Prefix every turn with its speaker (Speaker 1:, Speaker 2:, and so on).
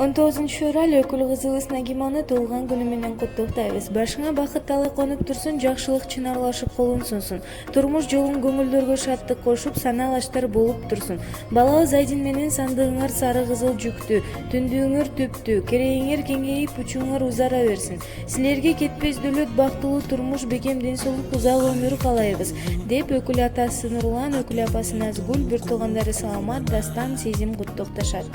Speaker 1: 19 февраль өкүл кызыбыз Нагиманы туулган күнү менен куттуктайбыз. Башыңа бакыт талы конуп турсун, жакшылык чынарлашып колун сунсун. Турмуш жолун көңүлдөргө шаттык кошуп, санаалаштар болуп турсун. Балабыз Айдин менен сандыгыңар сары кызыл жүктүү, түндүгүңөр түптүү, керейиңер кеңейип, учуңар узара берсин. Силерге кетпес дөлөт, бактылуу турмуш, бекем ден соолук, узак өмүр каалайбыз, деп өкүл атасы Нурлан, өкүл апасы Назгүл, бир туугандары Саламат, Дастан, Сезим куттукташат.